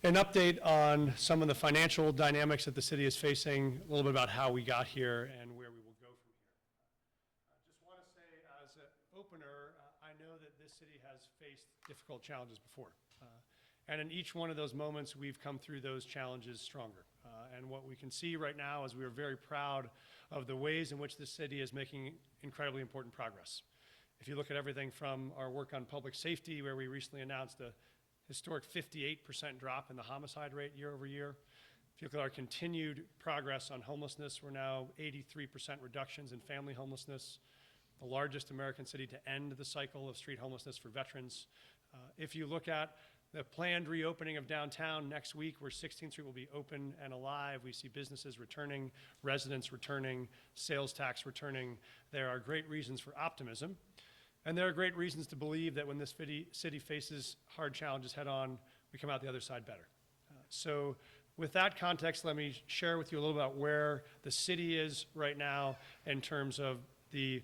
An update on some of the financial dynamics that the city is facing, a little bit about how we got here and where we will go from here. I just want to say as an opener, I know that this city has faced difficult challenges before. And in each one of those moments, we've come through those challenges stronger. And what we can see right now is we are very proud of the ways in which this city is making incredibly important progress. If you look at everything from our work on public safety, where we recently announced a historic 58% drop in the homicide rate year over year. If you look at our continued progress on homelessness, we're now 83% reductions in family homelessness, the largest American city to end the cycle of street homelessness for veterans. If you look at the planned reopening of downtown next week, where 16th Street will be open and alive, we see businesses returning, residents returning, sales tax returning. There are great reasons for optimism. And there are great reasons to believe that when this city faces hard challenges head on, we come out the other side better. So with that context, let me share with you a little about where the city is right now in terms of the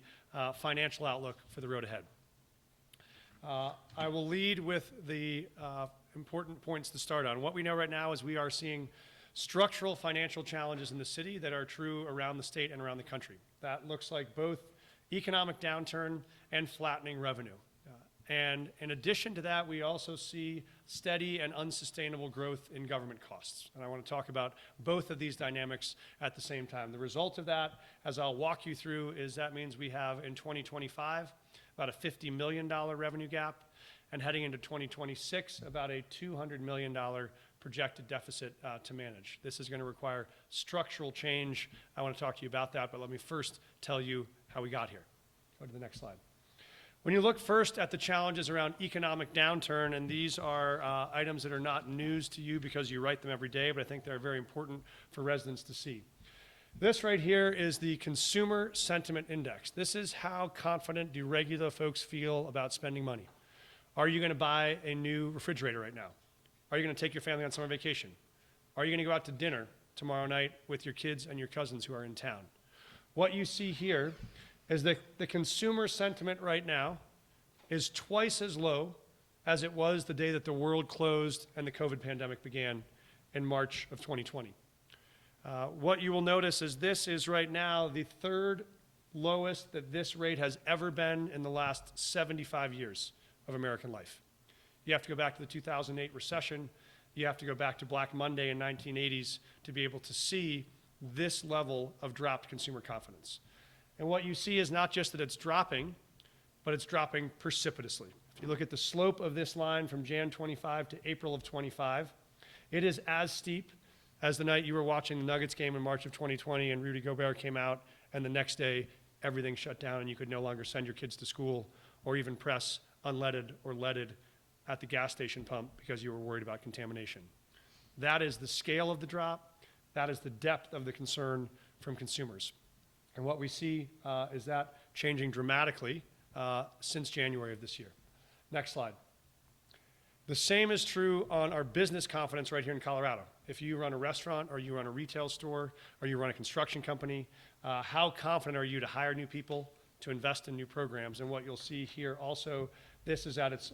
financial outlook for the road ahead. I will lead with the important points to start on. What we know right now is we are seeing structural financial challenges in the city that are true around the state and around the country. That looks like both economic downturn and flattening revenue. And in addition to that, we also see steady and unsustainable growth in government costs. And I want to talk about both of these dynamics at the same time. The result of that, as I'll walk you through, is that means we have in 2025 about a $50 million revenue gap, and heading into 2026, about a $200 million projected deficit to manage. This is going to require structural change. I want to talk to you about that, but let me first tell you how we got here. Go to the next slide. When you look first at the challenges around economic downturn, and these are items that are not news to you because you write them every day, but I think they're very important for residents to see. This right here is the Consumer Sentiment Index. This is how confident do regular folks feel about spending money. Are you going to buy a new refrigerator right now? Are you going to take your family on summer vacation? Are you going to go out to dinner tomorrow night with your kids and your cousins who are in town? What you see here is that the consumer sentiment right now is twice as low as it was the day that the world closed and the COVID pandemic began in March of 2020. What you will notice is this is right now the third lowest that this rate has ever been in the last 75 years of American life. You have to go back to the 2008 recession. You have to go back to Black Monday in 1980s to be able to see this level of dropped consumer confidence. And what you see is not just that it's dropping, but it's dropping precipitously. If you look at the slope of this line from Jan 25 to April of 25, it is as steep as the night you were watching the Nuggets game in March of 2020 and Rudy Gobert came out and the next day everything shut down and you could no longer send your kids to school or even press unleaded or leaded at the gas station pump because you were worried about contamination. That is the scale of the drop. That is the depth of the concern from consumers. And what we see is that changing dramatically since January of this year. Next slide. The same is true on our business confidence right here in Colorado. If you run a restaurant or you run a retail store or you run a construction company, how confident are you to hire new people, to invest in new programs? And what you'll see here also, this is at its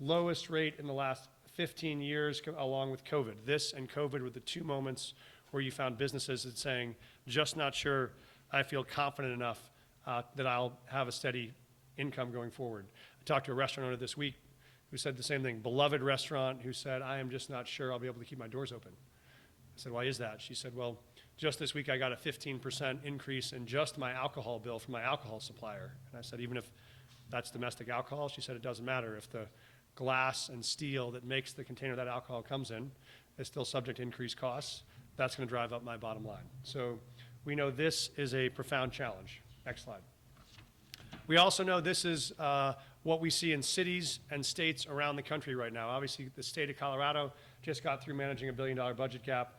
lowest rate in the last 15 years along with COVID. This and COVID were the two moments where you found businesses that saying, just not sure I feel confident enough that I'll have a steady income going forward. I talked to a restaurant owner this week who said the same thing, beloved restaurant, who said, I am just not sure I'll be able to keep my doors open. I said, why is that? She said, well, just this week I got a 15% increase in just my alcohol bill from my alcohol supplier. And I said, even if that's domestic alcohol, she said, it doesn't matter. If the glass and steel that makes the container that alcohol comes in is still subject to increased costs, that's going to drive up my bottom line. So we know this is a profound challenge. Next slide. We also know this is what we see in cities and states around the country right now. Obviously, the state of Colorado just got through managing $1 billion budget gap.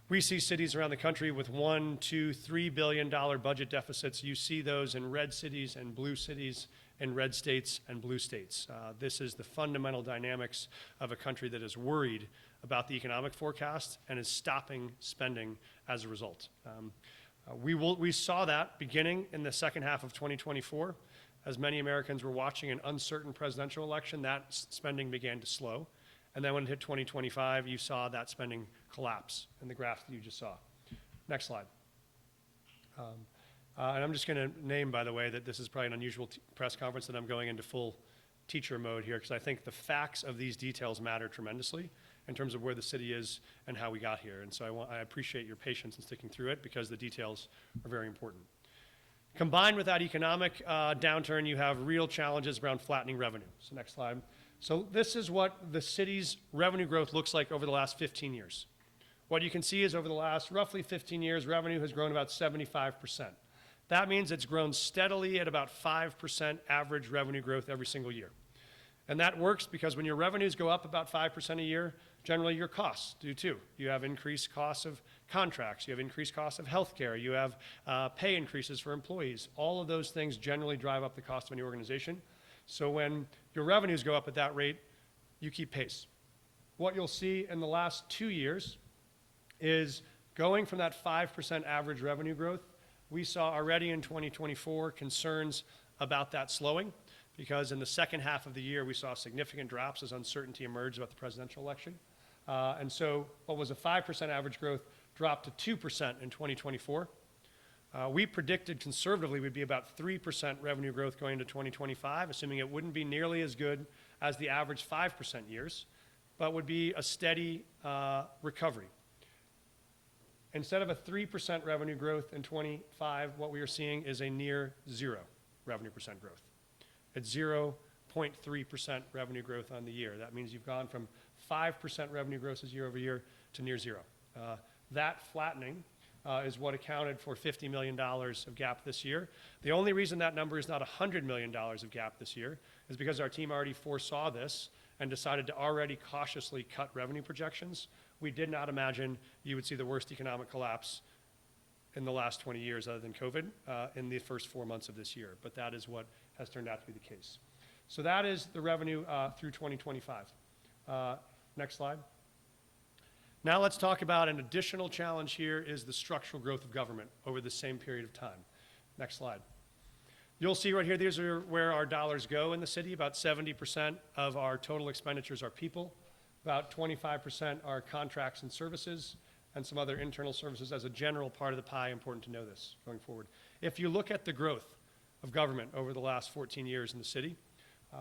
We see cities around the country with $1, $2, $3 billion budget deficits. You see those in red cities and blue cities, in red states and blue states. This is the fundamental dynamics of a country that is worried about the economic forecast and is stopping spending as a result. We saw that beginning in the second half of 2024. As many Americans were watching an uncertain presidential election, that spending began to slow. And then when it hit 2025, you saw that spending collapse in the graph that you just saw. Next slide. And I'm just going to name, by the way, that this is probably an unusual press conference, that I'm going into full teacher mode here, because I think the facts of these details matter tremendously in terms of where the city is and how we got here. And so I appreciate your patience in sticking through it, because the details are very important. Combined with that economic downturn, you have real challenges around flattening revenue. So next slide. So this is what the city's revenue growth looks like over the last 15 years. What you can see is over the last roughly 15 years, revenue has grown about 75%. That means it's grown steadily at about 5% average revenue growth every single year. And that works because when your revenues go up about 5% a year, generally your costs do too. You have increased costs of contracts, you have increased costs of healthcare, you have pay increases for employees. All of those things generally drive up the cost of any organization. So when your revenues go up at that rate, you keep pace. What you'll see in the last 2 years is going from that 5% average revenue growth. We saw already in 2024 concerns about that slowing, because in the second half of the year, we saw significant drops as uncertainty emerged about the presidential election. And so what was a 5% average growth dropped to 2% in 2024. We predicted conservatively we'd be about 3% revenue growth going into 2025, assuming it wouldn't be nearly as good as the average 5% years, but would be a steady recovery. Instead of a 3% revenue growth in 25, what we are seeing is a near zero revenue percent growth. It's 0.3% revenue growth on the year. That means you've gone from 5% revenue growth year over year to near zero. That flattening is what accounted for $50 million of gap this year. The only reason that number is not $100 million of gap this year is because our team already foresaw this and decided to already cautiously cut revenue projections. We did not imagine you would see the worst economic collapse in the last 20 years other than COVID in the first 4 months of this year, but that is what has turned out to be the case. So that is the revenue through 2025. Next slide. Now let's talk about an additional challenge here is the structural growth of government over the same period of time. Next slide. You'll see right here, these are where our dollars go in the city. About 70% of our total expenditures are people. About 25% are contracts and services, and some other internal services as a general part of the pie. Important to know this going forward. If you look at the growth of government over the last 14 years in the city,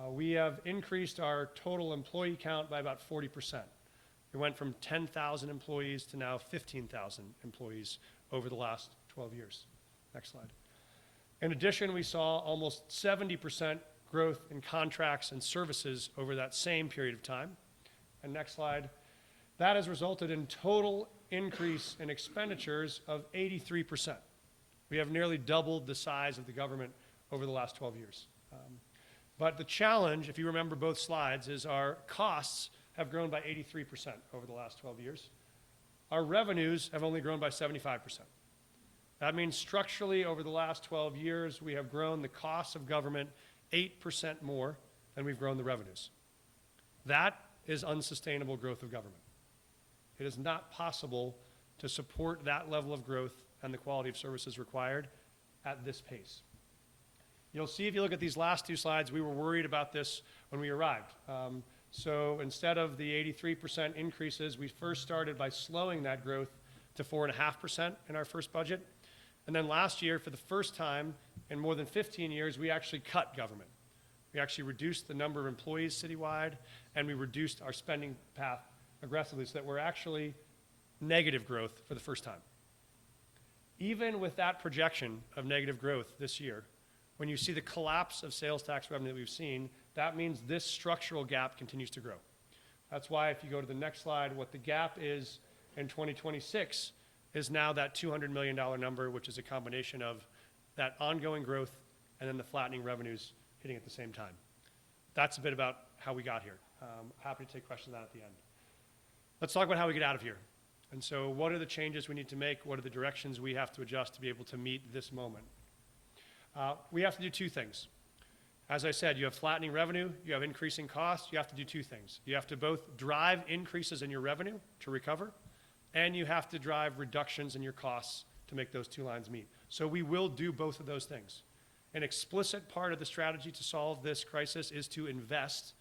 we have increased our total employee count by about 40%. We went from 10,000 employees to now 15,000 employees over the last 12 years. Next slide. In addition, we saw almost 70% growth in contracts and services over that same period of time. And next slide. That has resulted in total increase in expenditures of 83%. We have nearly doubled the size of the government over the last 12 years. But the challenge, if you remember both slides, is our costs have grown by 83% over the last 12 years. Our revenues have only grown by 75%. That means structurally over the last 12 years, we have grown the costs of government 8% more than we've grown the revenues. That is unsustainable growth of government. It is not possible to support that level of growth and the quality of services required at this pace. You'll see if you look at these last two slides, we were worried about this when we arrived. So instead of the 83% increases, we first started by slowing that growth to 4.5% in our first budget. And then last year, for the first time in more than 15 years, we actually cut government. We actually reduced the number of employees citywide, and we reduced our spending path aggressively so that we're actually negative growth for the first time. Even with that projection of negative growth this year, when you see the collapse of sales tax revenue that we've seen, that means this structural gap continues to grow. That's why if you go to the next slide, what the gap is in 2026 is now that $200 million number, which is a combination of that ongoing growth and then the flattening revenues hitting at the same time. That's a bit about how we got here. Happy to take questions on that at the end. Let's talk about how we get out of here. And so what are the changes we need to make? What are the directions we have to adjust to be able to meet this moment? We have to do two things. As I said, you have flattening revenue, you have increasing costs, you have to do two things. You have to both drive increases in your revenue to recover, and you have to drive reductions in your costs to make those two lines meet. So we will do both of those things. An explicit part of the strategy to solve this crisis is to invest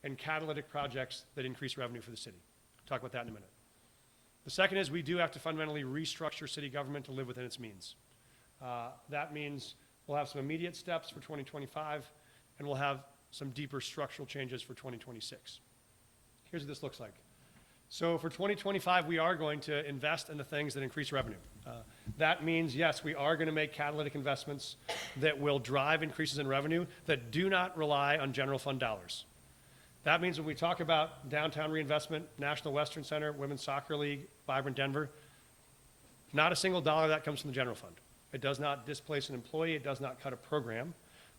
and catalytic projects that increase revenue for the city. Talk about that in a minute. The second is we do have to fundamentally restructure city government to live within its means. That means we'll have some immediate steps for 2025, and we'll have some deeper structural changes for 2026. Here's what this looks like. So for 2025, we are going to invest in the things that increase revenue. That means, yes, we are going to make catalytic investments that will drive increases in revenue that do not rely on general fund dollars. That means when we talk about downtown reinvestment, National Western Center, Women's Soccer League, Vibrant Denver, not a single dollar of that comes from the general fund. It does not displace an employee. It does not cut a program.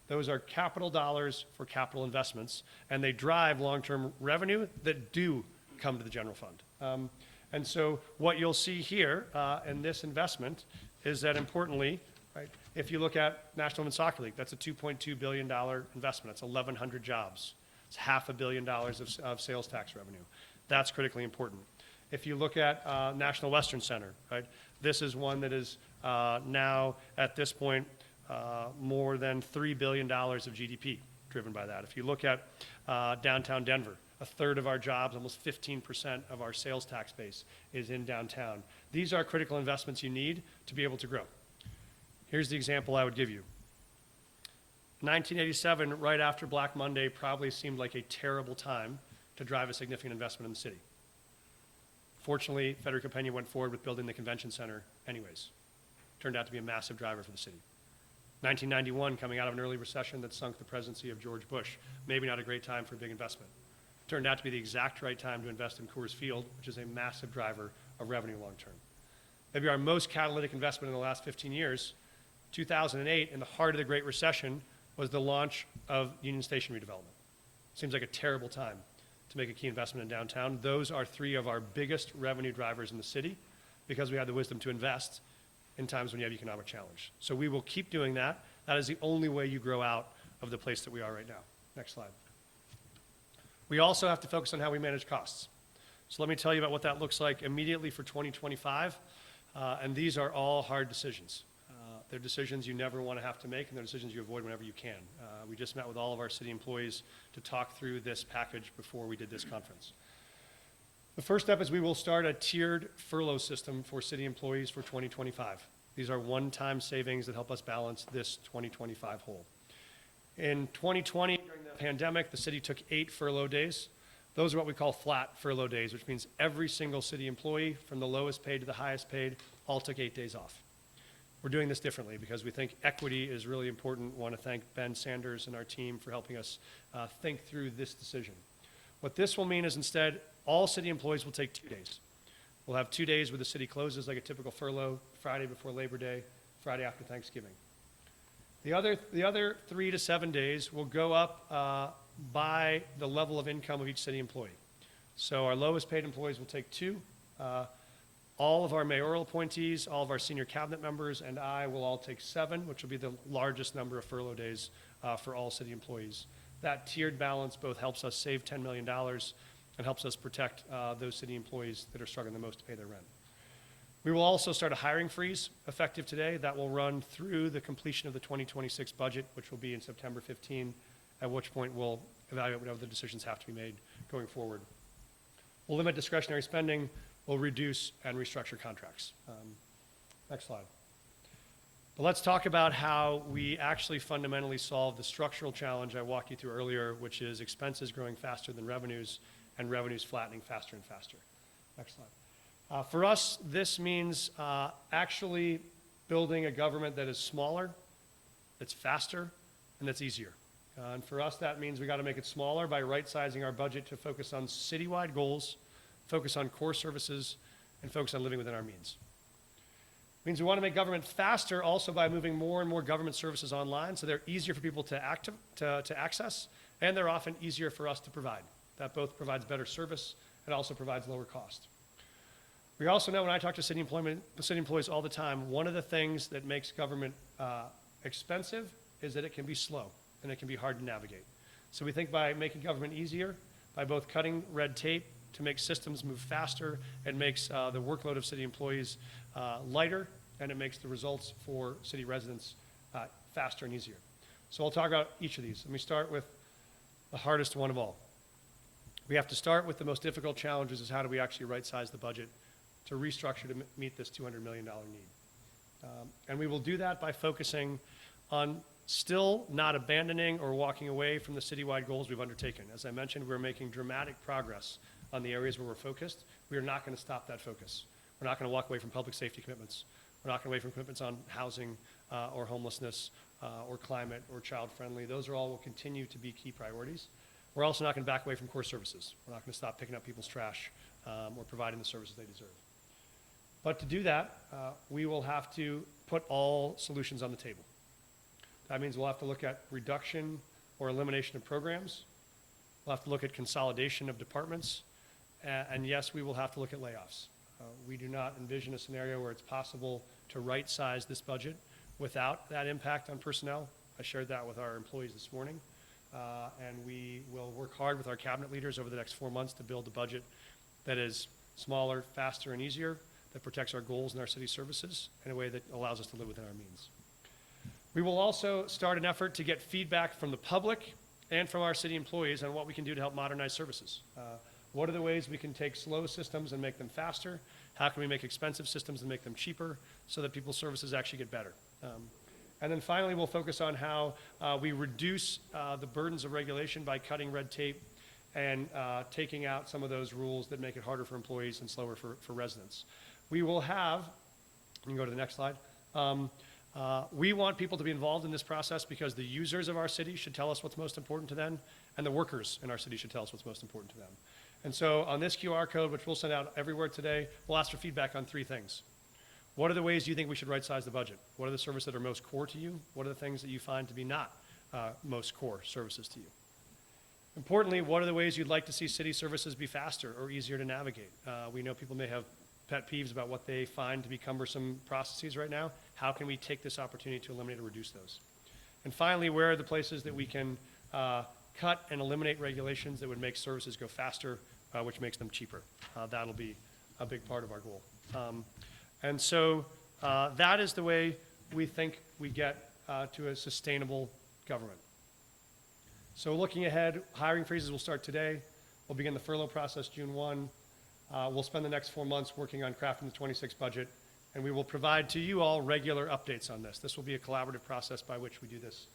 Those are capital dollars for capital investments, and they drive long-term revenue that do come to the general fund. And so what you'll see here in this investment is that importantly, right, if you look at National Women's Soccer League, that's a $2.2 billion investment. That's 1,100 jobs. It's $500 million of sales tax revenue. That's critically important. If you look at National Western Center, right, this is one that is now at this point more than $3 billion of GDP driven by that. If you look at downtown Denver, a third of our jobs, almost 15% of our sales tax base is in downtown. These are critical investments you need to be able to grow. Here's the example I would give you. 1987, right after Black Monday, probably seemed like a terrible time to drive a significant investment in the city. Fortunately, Federico Pena went forward with building the convention center anyways. Turned out to be a massive driver for the city. 1991, coming out of an early recession that sunk the presidency of George Bush, maybe not a great time for a big investment. Turned out to be the exact right time to invest in Coors Field, which is a massive driver of revenue long term. Maybe our most catalytic investment in the last 15 years, 2008, in the heart of the Great Recession, was the launch of Union Station redevelopment. Seems like a terrible time to make a key investment in downtown. Those are three of our biggest revenue drivers in the city because we had the wisdom to invest in times when you have economic challenge. So we will keep doing that. That is the only way you grow out of the place that we are right now. Next slide. We also have to focus on how we manage costs. So let me tell you about what that looks like immediately for 2025. And these are all hard decisions. They're decisions you never want to have to make, and they're decisions you avoid whenever you can. We just met with all of our city employees to talk through this package before we did this conference. The first step is we will start a tiered furlough system for city employees for 2025. These are one-time savings that help us balance this 2025 hole. In 2020, during the pandemic, the city took 8 furlough days. Those are what we call flat furlough days, which means every single city employee, from the lowest paid to the highest paid, all took 8 days off. We're doing this differently because we think equity is really important. We want to thank Ben Sanders and our team for helping us think through this decision. What this will mean is instead, all city employees will take 2 days. We'll have 2 days where the city closes like a typical furlough, Friday before Labor Day, Friday after Thanksgiving. The other 3 to 7 days will go up by the level of income of each city employee. So our lowest paid employees will take 2. All of our mayoral appointees, all of our senior cabinet members, and I will all take 7, which will be the largest number of furlough days for all city employees. That tiered balance both helps us save $10 million and helps us protect those city employees that are struggling the most to pay their rent. We will also start a hiring freeze effective today that will run through the completion of the 2026 budget, which will be in September 15, at which point we'll evaluate whatever the decisions have to be made going forward. We'll limit discretionary spending. We'll reduce and restructure contracts. Next slide. But let's talk about how we actually fundamentally solve the structural challenge I walked you through earlier, which is expenses growing faster than revenues and revenues flattening faster and faster. Next slide. For us, this means actually building a government that is smaller, that's faster, and that's easier. And for us, that means we got to make it smaller by right-sizing our budget to focus on citywide goals, focus on core services, and focus on living within our means. It means we want to make government faster also by moving more and more government services online so they're easier for people to access, and they're often easier for us to provide. That both provides better service and also provides lower cost. We also know when I talk to city employees all the time, one of the things that makes government expensive is that it can be slow and it can be hard to navigate. So we think by making government easier, by both cutting red tape to make systems move faster, it makes the workload of city employees lighter, and it makes the results for city residents faster and easier. So I'll talk about each of these. Let me start with the hardest one of all. We have to start with the most difficult challenges is how do we actually right-size the budget to restructure to meet this $200 million need. And we will do that by focusing on still not abandoning or walking away from the citywide goals we've undertaken. As I mentioned, we're making dramatic progress on the areas where we're focused. We are not going to stop that focus. We're not going to walk away from public safety commitments. We're not going to away from commitments on housing or homelessness or climate or child-friendly. Those are all will continue to be key priorities. We're also not going to back away from core services. We're not going to stop picking up people's trash or providing the services they deserve. But to do that, we will have to put all solutions on the table. That means we'll have to look at reduction or elimination of programs. We'll have to look at consolidation of departments. And yes, we will have to look at layoffs. We do not envision a scenario where it's possible to right-size this budget without that impact on personnel. I shared that with our employees this morning. And we will work hard with our cabinet leaders over the next 4 months to build a budget that is smaller, faster, and easier, that protects our goals and our city services in a way that allows us to live within our means. We will also start an effort to get feedback from the public and from our city employees on what we can do to help modernize services. What are the ways we can take slow systems and make them faster? How can we make expensive systems and make them cheaper so that people's services actually get better? And then finally, we'll focus on how we reduce the burdens of regulation by cutting red tape and taking out some of those rules that make it harder for employees and slower for residents. We will have, you can go to the next slide. We want people to be involved in this process because the users of our city should tell us what's most important to them, and the workers in our city should tell us what's most important to them. And so on this QR code, which we'll send out everywhere today, we'll ask for feedback on 3 things. What are the ways you think we should right-size the budget? What are the services that are most core to you? What are the things that you find to be not most core services to you? Importantly, what are the ways you'd like to see city services be faster or easier to navigate? We know people may have pet peeves about what they find to be cumbersome processes right now. How can we take this opportunity to eliminate or reduce those? And finally, where are the places that we can cut and eliminate regulations that would make services go faster, which makes them cheaper? That'll be a big part of our goal. And so that is the way we think we get to a sustainable government. So looking ahead, hiring freezes will start today. We'll begin the furlough process June 1. We'll spend the next 4 months working on crafting the 26 budget, and we will provide to you all regular updates on this. This will be a collaborative process by which we do this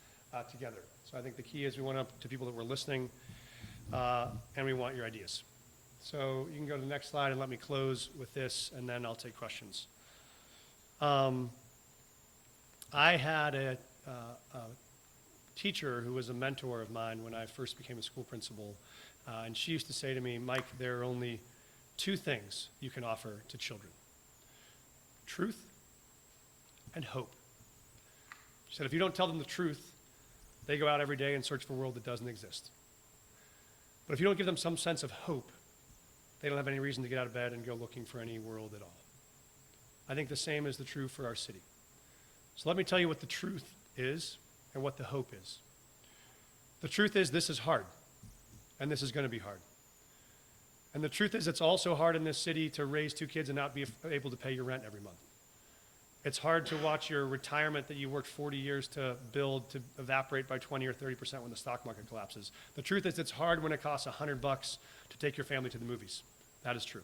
together. So I think the key is we want to people that were listening, and we want your ideas. So you can go to the next slide and let me close with this, and then I'll take questions. I had a teacher who was a mentor of mine when I first became a school principal, and she used to say to me, Mike, there are only 2 things you can offer to children: truth and hope. She said, if you don't tell them the truth, they go out every day and search for a world that doesn't exist. But if you don't give them some sense of hope, they don't have any reason to get out of bed and go looking for any world at all. I think the same is true for our city. So let me tell you what the truth is and what the hope is. The truth is this is hard, and this is going to be hard. And the truth is it's also hard in this city to raise 2 kids and not be able to pay your rent every month. It's hard to watch your retirement that you worked 40 years to build to evaporate by 20 or 30% when the stock market collapses. The truth is it's hard when it costs $100 to take your family to the movies. That is true.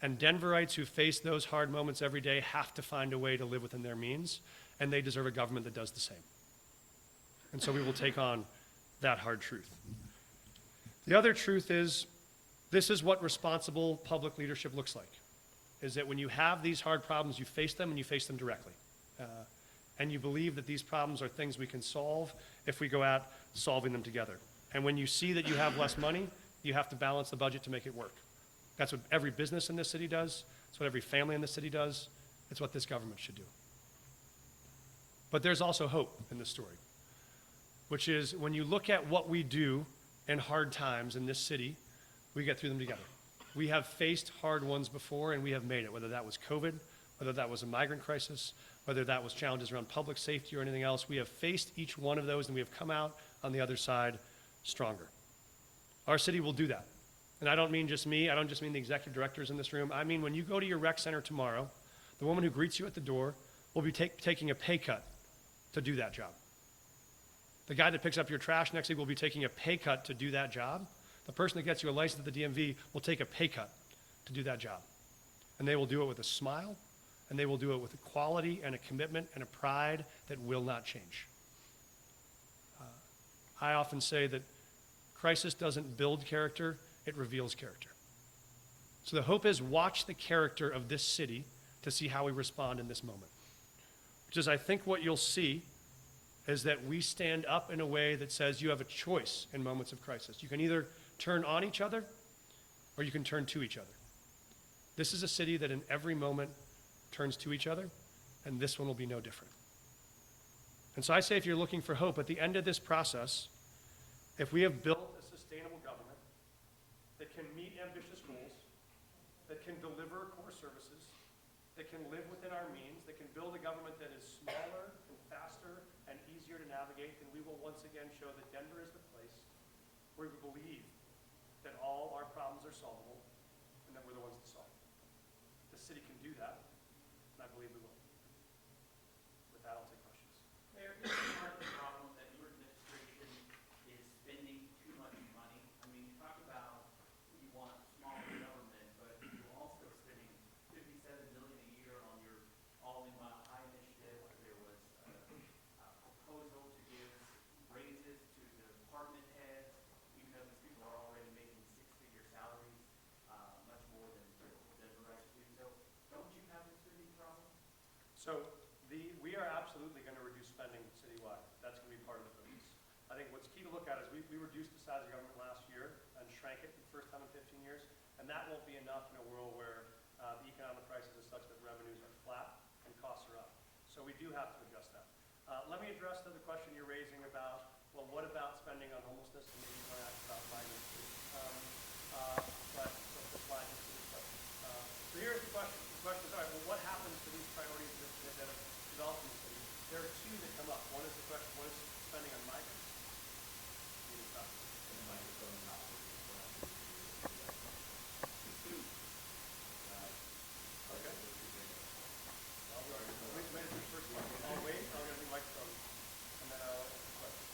And Denverites who face those hard moments every day have to find a way to live within their means, and they deserve a government that does the same. And so we will take on that hard truth. The other truth is this is what responsible public leadership looks like, is that when you have these hard problems, you face them and you face them directly. And you believe that these problems are things we can solve if we go out solving them together. And when you see that you have less money, you have to balance the budget to make it work. That's what every business in this city does. It's what every family in this city does. It's what this government should do. But there's also hope in this story, which is when you look at what we do in hard times in this city, we get through them together. We have faced hard ones before, and we have made it, whether that was COVID, whether that was a migrant crisis, whether that was challenges around public safety or anything else. We have faced each one of those, and we have come out on the other side stronger. Our city will do that. And I don't mean just me. I don't just mean the executive directors in this room. I mean when you go to your rec center tomorrow, the woman who greets you at the door will be taking a pay cut to do that job. The guy that picks up your trash next week will be taking a pay cut to do that job. The person that gets you a license at the DMV will take a pay cut to do that job. And they will do it with a smile, and they will do it with a quality and a commitment and a pride that will not change. I often say that crisis doesn't build character, it reveals character. So the hope is watch the character of this city to see how we respond in this moment. Which is, I think what you'll see is that we stand up in a way that says you have a choice in moments of crisis. You can either turn on each other or you can turn to each other. This is a city that in every moment turns to each other, and this one will be no different. And so I say if you're looking for hope, at the end of this process, if we have built a sustainable government that can meet ambitious goals, that can deliver core services, that can live within our means, that can build a government that is smaller and faster and easier to navigate, then we will once again show that Denver is the place where we believe that all our problems are solvable and that we're the ones to solve. The city can do that, and I believe we will. With that, I'll take questions. Mayor, is part of the problem that your administration is spending too much money? I mean, you talk about you want smaller government, but you're also spending $57 million a year on your All-in Mile High initiative. There was a proposal to give raises to the department heads because these people are already making six-figure salaries, much more than the rest do. So don't you have a spending problem? So we are absolutely going to reduce spending citywide. That's going to be part of the focus. I think what's key to look at is we reduced the size of government last year and shrank it for the first time in 15 years, and that won't be enough in a world where the economic crisis is such that revenues are flat and costs are up. So we do have to adjust that. Let me address the question you're raising about, well, what about spending on homelessness, and maybe you want to ask about migrants too. But the slide is this question. So here's the question. The question is, all right, well, what happens to these priorities that have developed in the city? There are two that come up. One is the question, what is spending on migrants? Okay. I'll wait. I'll get a new microphone, and then I'll answer the question.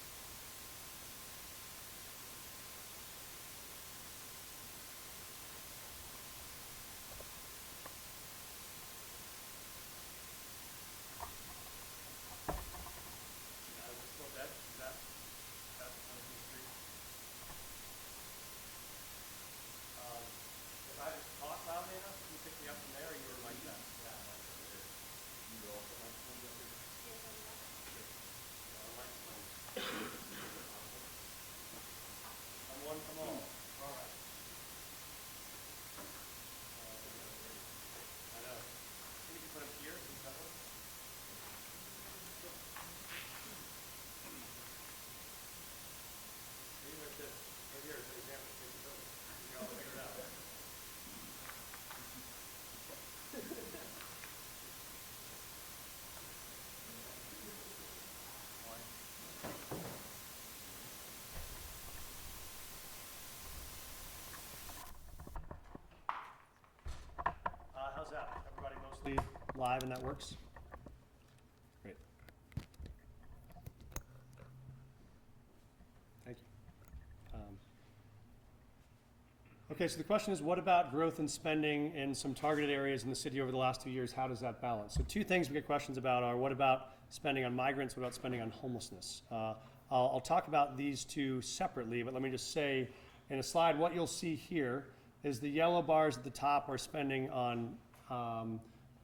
Is it still dead? Is that on the street? If I just talk loudly enough, can you pick me up from there, or you were like that? Yeah, like that. You also like to up here? I'm one from all. All right. I know. Maybe you put him here. Is that one? Maybe like this. Right here is an example. Take this over. You can all figure it out. How's that? Everybody mostly live and that works? Great. Thank you. Okay, so the question is, what about growth and spending in some targeted areas in the city over the last 2 years? How does that balance? So two things we get questions about are, what about spending on migrants? What about spending on homelessness? I'll talk about these two separately, but let me just say in a slide, what you'll see here is the yellow bars at the top are spending on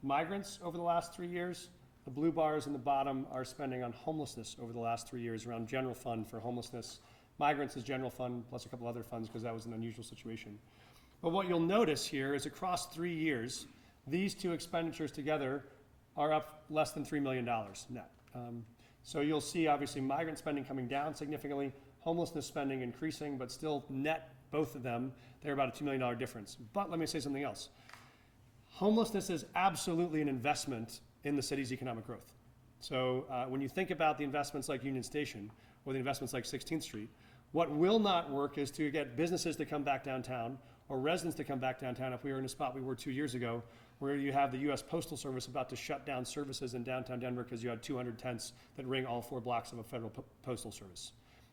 migrants over the last 3 years. The blue bars in the bottom are spending on homelessness over the last 3 years around general fund for homelessness. Migrants is general fund plus a couple other funds because that was an unusual situation. But what you'll notice here is across 3 years, these two expenditures together are up less than $3 million net. So you'll see obviously migrant spending coming down significantly, homelessness spending increasing, but still net, both of them, they're about a $2 million difference. But let me say something else. Homelessness is absolutely an investment in the city's economic growth. So when you think about the investments like Union Station or the investments like 16th Street, what will not work is to get businesses to come back downtown or residents to come back downtown if we were in a spot we were 2 years ago where you have the U.S. Postal Service about to shut down services in downtown Denver because you had 200 tents that ring all 4 blocks of a federal postal service.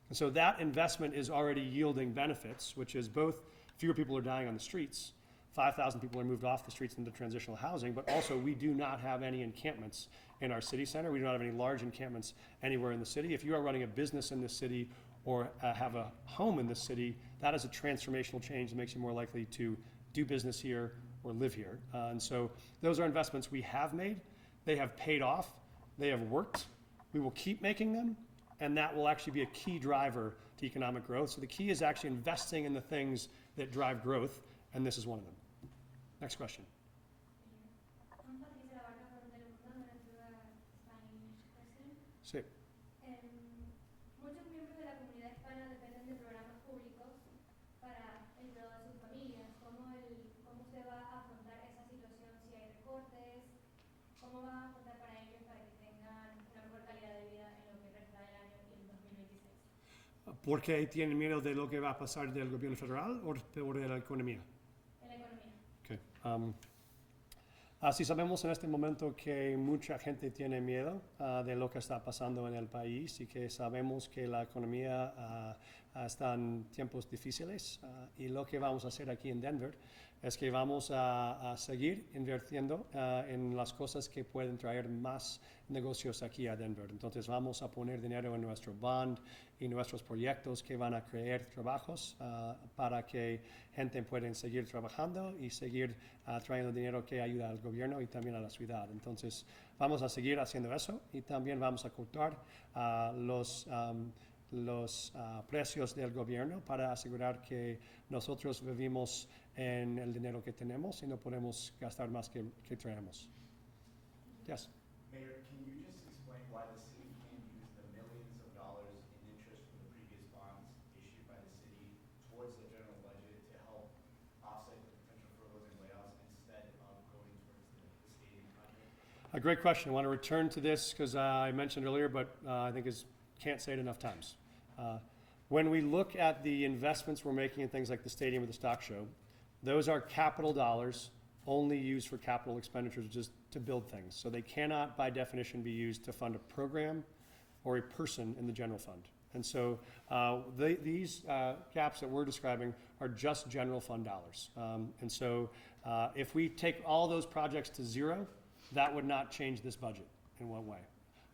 And so that investment is already yielding benefits, which is both fewer people are dying on the streets, 5,000 people are moved off the streets into transitional housing, but also we do not have any encampments in our city center. We do not have any large encampments anywhere in the city. If you are running a business in this city or have a home in this city, that is a transformational change that makes you more likely to do business here or live here. And so those are investments we have made. They have paid off. They have worked. We will keep making them, and that will actually be a key driver to economic growth. So the key is actually investing in the things that drive growth, and this is one of them. Next question. I'm Patricia Barca from Telemundo, Spanish person. Sí. Muchos miembros de la comunidad hispana dependen de programas públicos para el cuidado de sus familias. ¿Cómo usted va a afrontar esa situación si hay recortes? ¿Cómo va a afrontar para ellos para que tengan una mejor calidad de vida en lo que resta del año y el 2026? ¿Por qué tienen miedo de lo que va a pasar del gobierno federal o de la economía? En la economía. Okay. Así sabemos en este momento que mucha gente tiene miedo de lo que está pasando en el país y que sabemos que la economía está en tiempos difíciles y lo que vamos a hacer aquí en Denver es que vamos a seguir invirtiendo en las cosas que pueden traer más negocios aquí a Denver. Entonces vamos a poner dinero en nuestro bond y nuestros proyectos que van a crear trabajos para que gente pueda seguir trabajando y seguir trayendo dinero que ayuda al gobierno y también a la ciudad. Entonces vamos a seguir haciendo eso y también vamos a cortar los precios del gobierno para asegurar que nosotros vivimos en el dinero que tenemos y no podemos gastar más que traemos. Yes. Mayor, can you just explain why the city can't use the millions of dollars in interest from the previous bonds issued by the city towards the general budget to help offset the potential furloughs and layoffs instead of going towards the stadium project? A great question. I want to return to this because I mentioned earlier, but I think can't say it enough times. When we look at the investments we're making in things like the stadium or the stock show, those are capital dollars only used for capital expenditures, just to build things. So they cannot, by definition, be used to fund a program or a person in the general fund. And so these gaps that we're describing are just general fund dollars. And so if we take all those projects to zero, that would not change this budget in one way.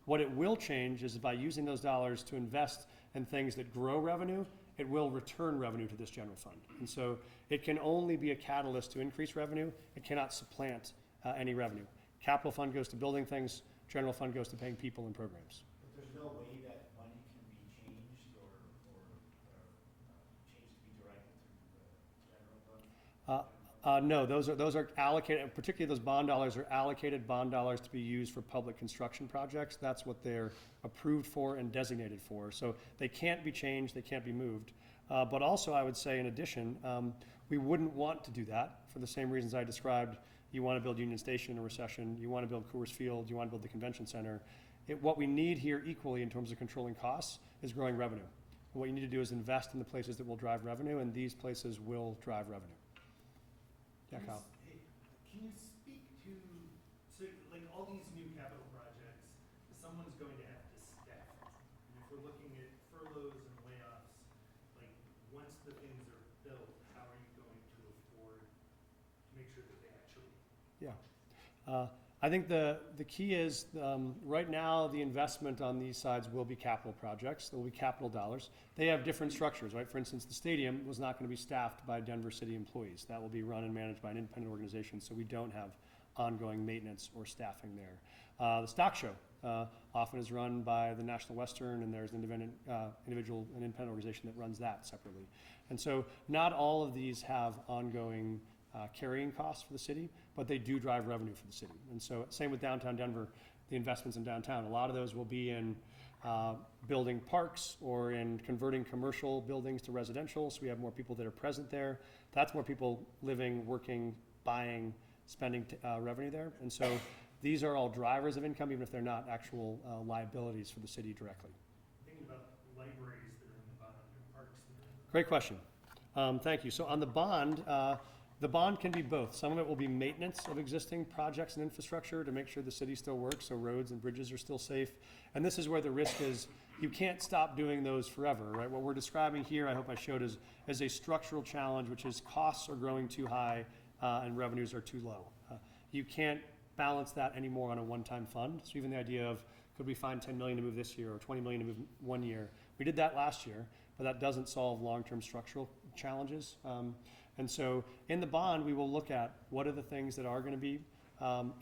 What it will change is by using those dollars to invest in things that grow revenue, it will return revenue to this general fund. And so it can only be a catalyst to increase revenue. It cannot supplant any revenue. Capital fund goes to building things, general fund goes to paying people and programs. But there's no way that money can be changed or changed to be directed to the general fund? No, those are allocated, particularly those bond dollars are allocated bond dollars to be used for public construction projects. That's what they're approved for and designated for. So they can't be changed, they can't be moved. But also I would say in addition, we wouldn't want to do that for the same reasons I described. You want to build Union Station in a recession, you want to build Coors Field, you want to build the convention center. What we need here equally in terms of controlling costs is growing revenue. What you need to do is invest in the places that will drive revenue, and these places will drive revenue. Yeah, Kyle. Hey, can you speak to, so like all these new capital projects, someone's going to have to staff it. And if we're looking at furloughs and layoffs, like once the things are built, how are you going to afford to make sure that they actually? Yeah. I think the key is right now the investment on these sides will be capital projects. There will be capital dollars. They have different structures, right? For instance, the stadium was not going to be staffed by Denver City employees. That will be run and managed by an independent organization, so we don't have ongoing maintenance or staffing there. The stock show often is run by the National Western, and there's an independent organization that runs that separately. And so not all of these have ongoing carrying costs for the city, but they do drive revenue for the city. And so same with downtown Denver, the investments in downtown. A lot of those will be in building parks or in converting commercial buildings to residential, so we have more people that are present there. That's more people living, working, buying, spending revenue there. And so these are all drivers of income, even if they're not actual liabilities for the city directly. Thinking about libraries that are in the bond and parks that are in the Great question. Thank you. So on the bond can be both. Some of it will be maintenance of existing projects and infrastructure to make sure the city still works, so roads and bridges are still safe. And this is where the risk is you can't stop doing those forever, right? What we're describing here, I hope I showed, is a structural challenge, which is costs are growing too high and revenues are too low. You can't balance that anymore on a one-time fund. So even the idea of, could we find 10 million to move this year or 20 million to move one year? We did that last year, but that doesn't solve long-term structural challenges. And so in the bond, we will look at what are the things that are going to be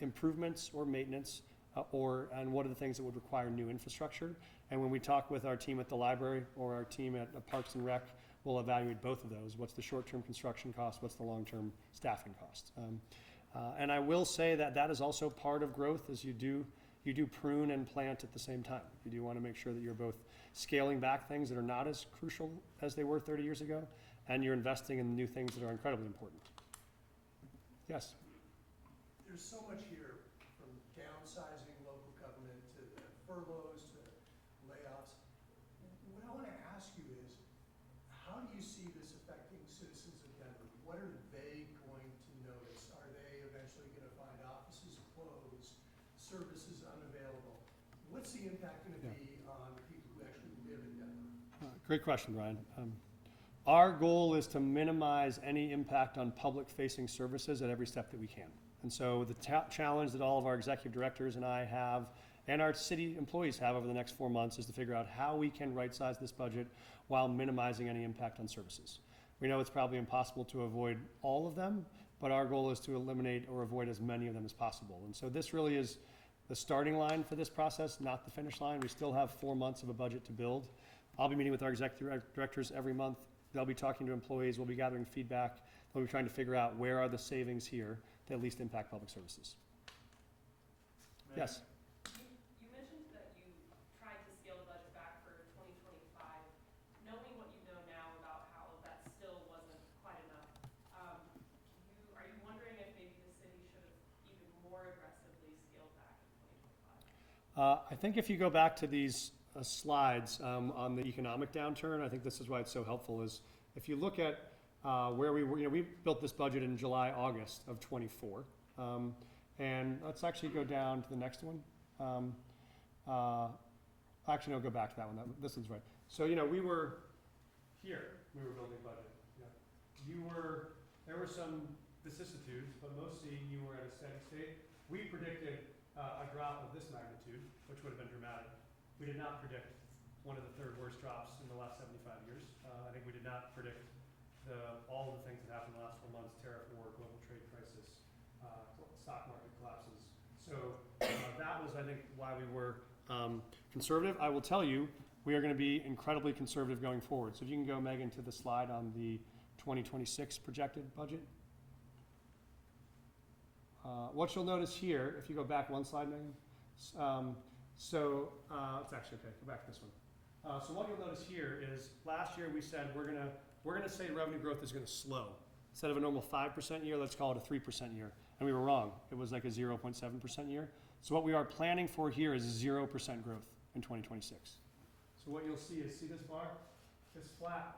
improvements or maintenance, and what are the things that would require new infrastructure. And when we talk with our team at the library or our team at Parks and Rec, we'll evaluate both of those. What's the short-term construction cost? What's the long-term staffing cost? And I will say that that is also part of growth, as you do prune and plant at the same time. You do want to make sure that you're both scaling back things that are not as crucial as they were 30 years ago, and you're investing in new things that are incredibly important. Yes? There's so much here, from downsizing local government to the furloughs to layoffs. What I want to ask you is, how do you see this affecting citizens of Denver? What are they going to notice? Are they eventually going to find offices closed, services unavailable? What's the impact going to be on people who actually live in Denver? Great question, Brian. Our goal is to minimize any impact on public-facing services at every step that we can. And so the challenge that all of our executive directors and I have, and our city employees have over the next 4 months, is to figure out how we can right-size this budget while minimizing any impact on services. We know it's probably impossible to avoid all of them, but our goal is to eliminate or avoid as many of them as possible. And so this really is the starting line for this process, not the finish line. We still have 4 months of a budget to build. I'll be meeting with our executive directors every month. They'll be talking to employees. We'll be gathering feedback. We'll be trying to figure out where are the savings here that least impact public services. Yes? You mentioned that you tried to scale the budget back for 2025. Knowing what you know now about how that still wasn't quite enough, are you wondering if maybe the city should have even more aggressively scaled back in 2025? I think if you go back to these slides on the economic downturn, I think this is why it's so helpful, is if you look at where we were, we built this budget in July, August of 24. And let's actually go down to the next one. Actually, no, go back to that one. This one's right. So, we were here, we were building budget. There were some vicissitudes, but mostly you were at a steady state. We predicted a drop of this magnitude, which would have been dramatic. We did not predict one of the third worst drops in the last 75 years. I think we did not predict all of the things that happened in the last 4 months: tariff war, global trade crisis, stock market collapses. So that was, I think, why we were conservative. I will tell you, we are going to be incredibly conservative going forward. So if you can go, Megan, to the slide on the 2026 projected budget. What you'll notice here, if you go back one slide, Megan, it's actually okay. Go back to this one. So what you'll notice here is last year we said we're gonna say revenue growth is gonna slow. Instead of a normal 5% year, let's call it a 3% year. And we were wrong. It was like a 0.7% year. So what we are planning for here is 0% growth in 2026. So what you'll see is, see this bar? It's flat,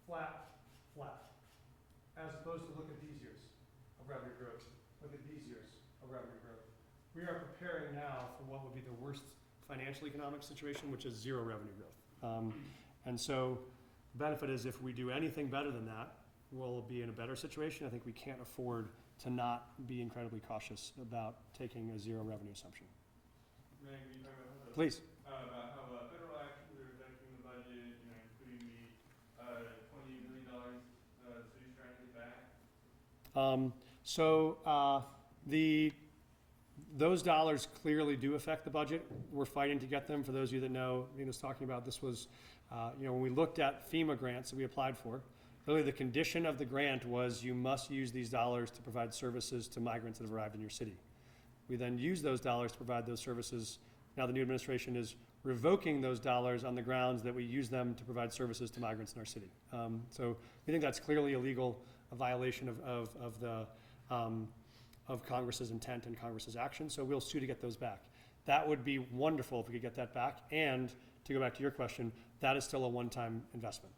flat, flat. As opposed to look at these years of revenue growth. Look at these years of revenue growth. We are preparing now for what would be the worst financial economic situation, which is zero revenue growth. And so the benefit is if we do anything better than that, we'll be in a better situation. I think we can't afford to not be incredibly cautious about taking a zero revenue assumption. Meg, you talk about Please. About how federal actions are affecting the budget, including the $28 million the city's trying to get back. Those dollars clearly do affect the budget. We're fighting to get them. For those of you that know, Nina's talking about, this was, when we looked at FEMA grants that we applied for, really the condition of the grant was you must use these dollars to provide services to migrants that have arrived in your city. We then use those dollars to provide those services. Now the new administration is revoking those dollars on the grounds that we use them to provide services to migrants in our city. So we think that's clearly illegal, a violation of Congress's intent and Congress's action, so we'll sue to get those back. That would be wonderful if we could get that back, and to go back to your question, that is still a one-time investment.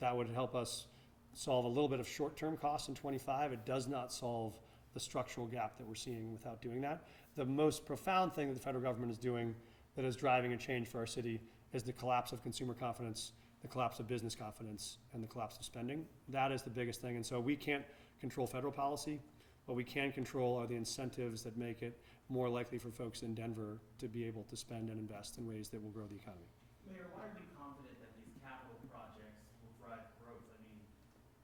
That would help us solve a little bit of short-term costs in 25. It does not solve the structural gap that we're seeing without doing that. The most profound thing that the federal government is doing that is driving a change for our city is the collapse of consumer confidence, the collapse of business confidence, and the collapse of spending. That is the biggest thing. And so we can't control federal policy. What we can control are the incentives that make it more likely for folks in Denver to be able to spend and invest in ways that will grow the economy. Mayor, why are you confident that these capital projects will drive growth? I mean,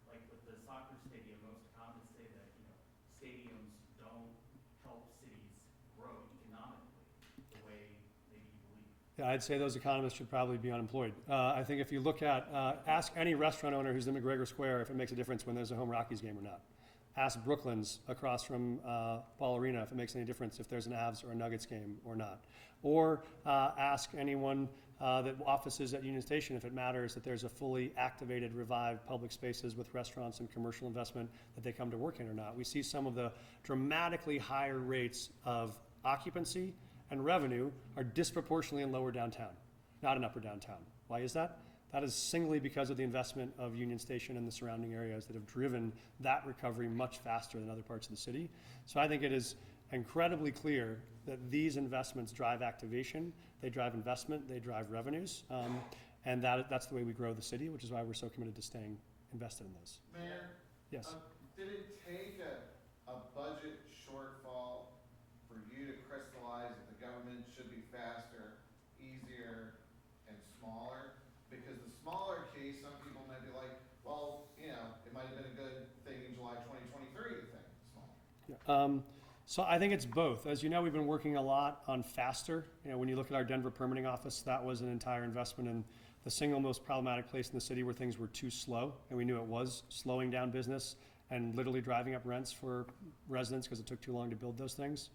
like with the soccer stadium, most economists say that, stadiums don't help cities grow economically the way maybe you believe. Yeah, I'd say those economists should probably be unemployed. I think if you look at, ask any restaurant owner who's in McGregor Square if it makes a difference when there's a home Rockies game or not. Ask Brooklyn's across from Ball Arena if it makes any difference if there's an Avs or a Nuggets game or not. Or ask anyone that offices at Union Station if it matters that there's a fully activated, revived public spaces with restaurants and commercial investment that they come to work in or not. We see some of the dramatically higher rates of occupancy and revenue are disproportionately in lower downtown, not in upper downtown. Why is that? That is singly because of the investment of Union Station and the surrounding areas that have driven that recovery much faster than other parts of the city. So I think it is incredibly clear that these investments drive activation, they drive investment, they drive revenues, and that's the way we grow the city, which is why we're so committed to staying invested in those. Mayor? Yes. Did it take a budget shortfall for you to crystallize that the government should be faster, easier, and smaller? Because the smaller case, some people might be like, well, it might have been a good thing in July 2023 to think smaller. Yeah. So I think it's both. As you know, we've been working a lot on faster. When you look at our Denver permitting office, that was an entire investment in the single most problematic place in the city where things were too slow, and we knew it was slowing down business and literally driving up rents for residents because it took too long to build those things.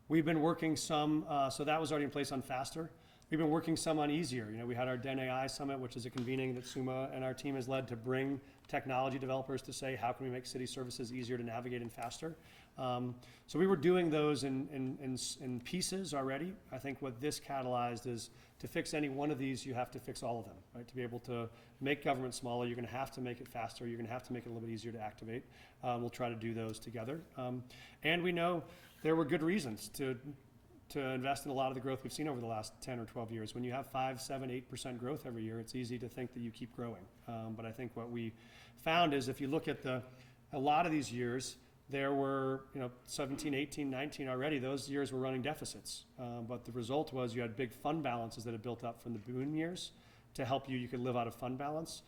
We've been working some, so that was already in place on faster. We've been working some on easier. We had our Den AI Summit, which is a convening that Suma and our team has led to bring technology developers to say, how can we make city services easier to navigate and faster? So we were doing those in pieces already. I think what this catalyzed is to fix any one of these, you have to fix all of them, right? To be able to make government smaller, you're gonna have to make it faster, you're gonna have to make it a little bit easier to activate. We'll try to do those together. And we know there were good reasons to invest in a lot of the growth we've seen over the last 10 or 12 years. When you have 5, 7, 8% growth every year, it's easy to think that you keep growing. But I think what we found is if you look at a lot of these years, there were 17, 18, 19 already, those years were running deficits. But the result was you had big fund balances that had built up from the boom years to help you could live out of fund balance.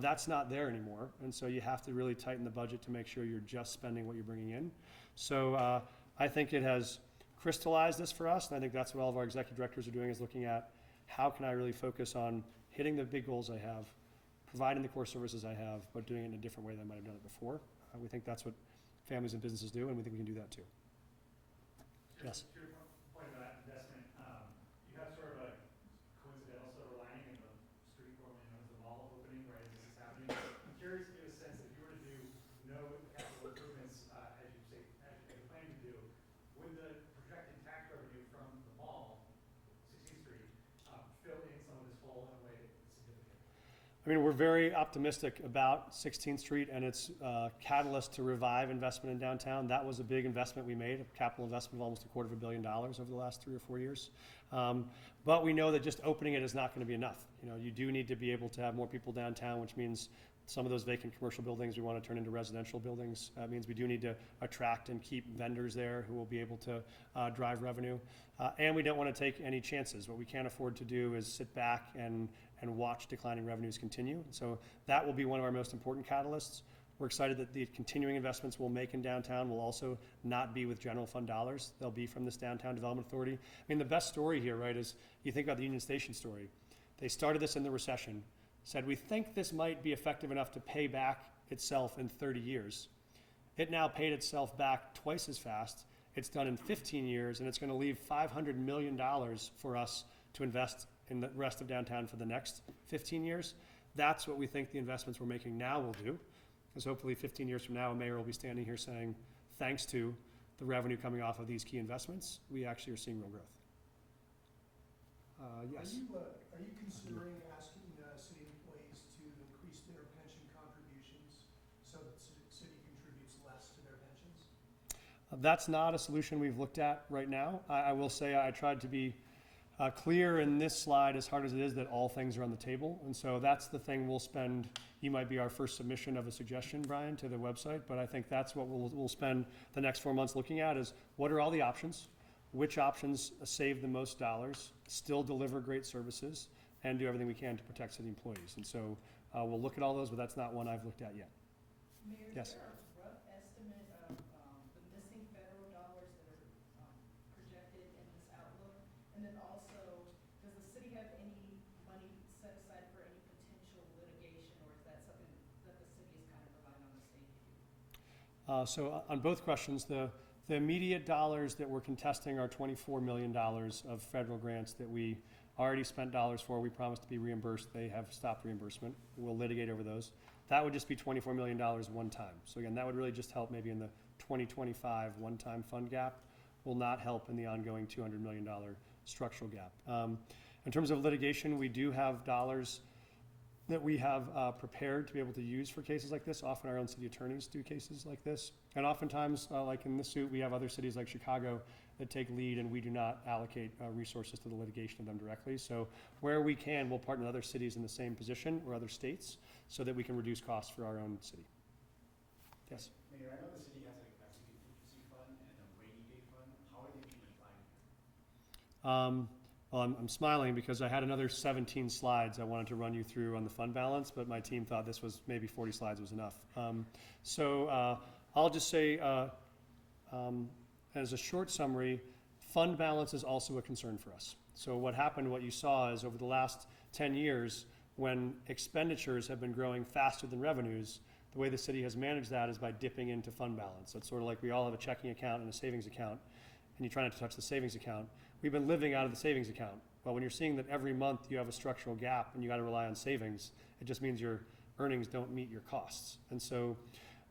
That's not there anymore. And so you have to really tighten the budget to make sure you're just spending what you're bringing in. So I think it has crystallized this for us, and I think that's what all of our executive directors are doing, is looking at how can I really focus on hitting the big goals I have, providing the core services I have, but doing it in a different way than I might have done it before. We think that's what families and businesses do, and we think we can do that too. Yes. To your point about investment, you have sort of a coincidental silver lining in the street formerly known as the mall opening, right, as this is happening. I'm curious to get a sense, if you were to do no capital improvements, as you say, as you're planning to do, would the projected tax revenue from the mall, 16th Street, fill in some of this hole in a way that's significant? I mean, we're very optimistic about 16th Street and its catalyst to revive investment in downtown. That was a big investment we made, a capital investment of almost $250 million over the last 3 or 4 years. But we know that just opening it is not going to be enough. You do need to be able to have more people downtown, which means some of those vacant commercial buildings we want to turn into residential buildings. That means we do need to attract and keep vendors there who will be able to drive revenue. And we don't want to take any chances. What we can't afford to do is sit back and watch declining revenues continue. So that will be one of our most important catalysts. We're excited that the continuing investments we'll make in downtown will also not be with general fund dollars. They'll be from this Downtown Development Authority. I mean, the best story here, right, is you think about the Union Station story. They started this in the recession, said, we think this might be effective enough to pay back itself in 30 years. It now paid itself back twice as fast. It's done in 15 years, and it's going to leave $500 million for us to invest in the rest of downtown for the next 15 years. That's what we think the investments we're making now will do, because hopefully 15 years from now, a mayor will be standing here saying, thanks to the revenue coming off of these key investments, we actually are seeing real growth. Yes. Are you considering asking city employees to increase their pension contributions so that city contributes less to their pensions? That's not a solution we've looked at right now. I will say I tried to be clear in this slide, as hard as it is, that all things are on the table. And so that's the thing we'll spend, you might be our first submission of a suggestion, Brian, to the website, but I think that's what we'll spend the next 4 months looking at is what are all the options? Which options save the most dollars, still deliver great services, and do everything we can to protect city employees. And so we'll look at all those, but that's not one I've looked at yet. Mayor, Yes. is there a rough estimate of the missing federal dollars that are projected in this outlook? And then also, does the city have any money set aside for any potential litigation, or is that something that the city is kind of relying on the state to do? So on both questions, the immediate dollars that we're contesting are $24 million of federal grants that we already spent dollars for. We promised to be reimbursed. They have stopped reimbursement. We'll litigate over those. That would just be $24 million one time. So again, that would really just help maybe in the 2025 one-time fund gap, will not help in the ongoing $200 million structural gap. In terms of litigation, we do have dollars that we have prepared to be able to use for cases like this. Often our own city attorneys do cases like this. And oftentimes, like in this suit, we have other cities like Chicago that take lead, and we do not allocate resources to the litigation of them directly. So where we can, we'll partner with other cities in the same position or other states so that we can reduce costs for our own city. Yes? Mayor, I know the city has a contingency fund and a rainy day fund. How are they being applied? Well, I'm smiling because I had another 17 slides I wanted to run you through on the fund balance, but my team thought this was maybe 40 slides was enough. I'll just say, as a short summary, fund balance is also a concern for us. So what happened, what you saw is over the last 10 years, when expenditures have been growing faster than revenues, the way the city has managed that is by dipping into fund balance. So it's sort of like we all have a checking account and a savings account, and you try not to touch the savings account. We've been living out of the savings account. Well, when you're seeing that every month you have a structural gap and you got to rely on savings, it just means your earnings don't meet your costs. And so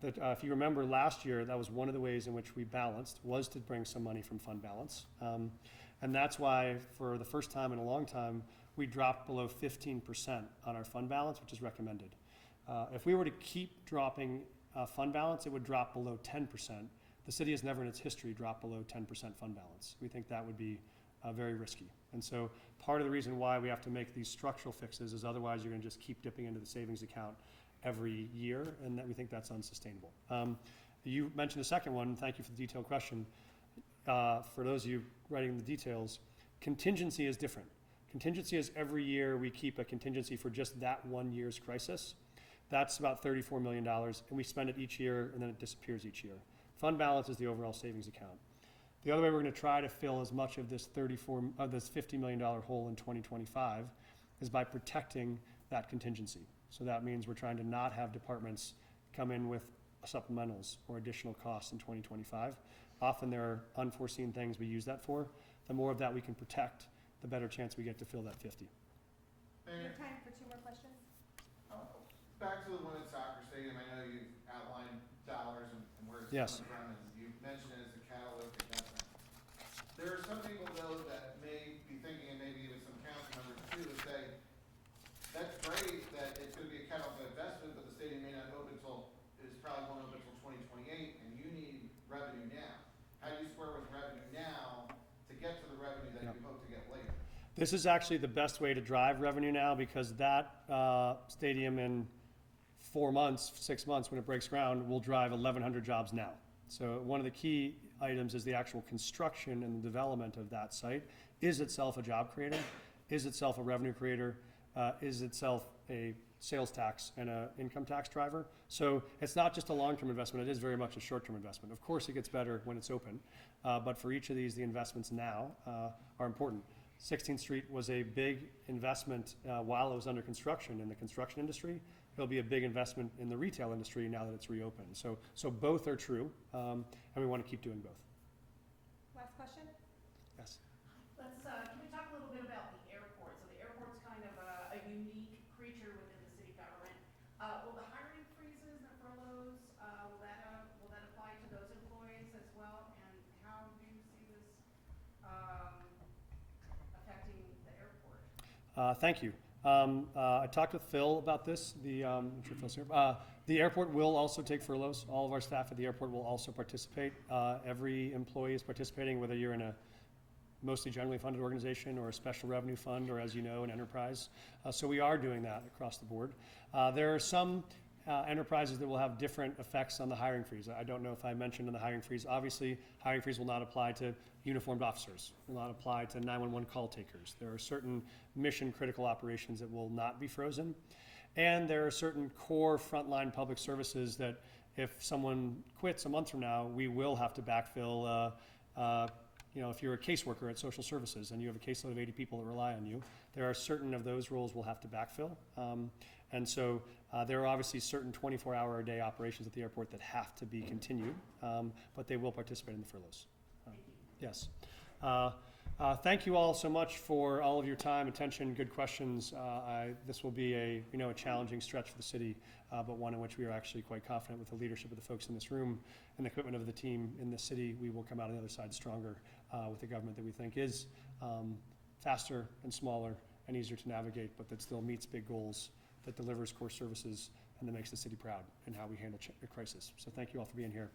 that, if you remember last year, that was one of the ways in which we balanced, was to bring some money from fund balance. And that's why for the first time in a long time, we dropped below 15% on our fund balance, which is recommended. If we were to keep dropping fund balance, it would drop below 10%. The city has never in its history dropped below 10% fund balance. We think that would be very risky. And so part of the reason why we have to make these structural fixes is otherwise you're gonna just keep dipping into the savings account every year, and that we think that's unsustainable. You mentioned the second one, thank you for the detailed question. For those of you writing the details, contingency is different. Contingency is every year we keep a contingency for just that 1 year's crisis. That's about $34 million, and we spend it each year, and then it disappears each year. Fund balance is the overall savings account. The other way we're going to try to fill as much of this this $50 million hole in 2025 is by protecting that contingency. So that means we're trying to not have departments come in with supplementals or additional costs in 2025. Often there are unforeseen things we use that for. The more of that we can protect, the better chance we get to fill that 50. We have time for 2 more questions. Back to the Women's Soccer Stadium, I know you've outlined dollars and where it's Yes. coming from, and you've mentioned it as a Catalytic investment. There are some people though that may be thinking, and maybe even some council members too, that say, that's great that it's gonna be a Catalytic investment, but the stadium may not open probably won't open until 2028, and you need revenue now. How do you square with revenue now to get to the revenue that you hope to get later? This is actually the best way to drive revenue now, because that stadium in 4 months, 6 months, when it breaks ground, will drive 1,100 jobs now. So one of the key items is the actual construction and the development of that site is itself a job creator, is itself a revenue creator, is itself a sales tax and an income tax driver. So it's not just a long-term investment, it is very much a short-term investment. Of course it gets better when it's open, but for each of these, the investments now are important. 16th Street was a big investment while it was under construction in the construction industry. It'll be a big investment in the retail industry now that it's reopened. So both are true, and we want to keep doing both. Last question? Yes. Can we talk a little bit about the airport? So the airport's kind of a unique creature within the city government. Will the hiring freezes and furloughs, will that apply to those employees as well? And how do you see this affecting the airport? Thank you. I talked with Phil about this. I'm sure Phil's here. The airport will also take furloughs. All of our staff at the airport will also participate. Every employee is participating, whether you're in a mostly generally funded organization or a special revenue fund, or as you know, an enterprise. So we are doing that across the board. There are some enterprises that will have different effects on the hiring freeze. I don't know if I mentioned in the hiring freeze, obviously, hiring freeze will not apply to uniformed officers, will not apply to 911 call takers. There are certain mission critical operations that will not be frozen. And there are certain core frontline public services that if someone quits a month from now, we will have to backfill. If you're a caseworker at social services and you have a caseload of 80 people that rely on you, there are certain of those roles we'll have to backfill. And so there are obviously certain 24-hour-a-day operations at the airport that have to be continued, but they will participate in the furloughs. Yes. Thank you all so much for all of your time, attention, good questions. This will be a challenging stretch for the city, but one in which we are actually quite confident with the leadership of the folks in this room and the commitment of the team in the city. We will come out on the other side stronger with a government that we think is faster and smaller and easier to navigate, but that still meets big goals, that delivers core services, and that makes the city proud in how we handle a crisis. So thank you all for being here.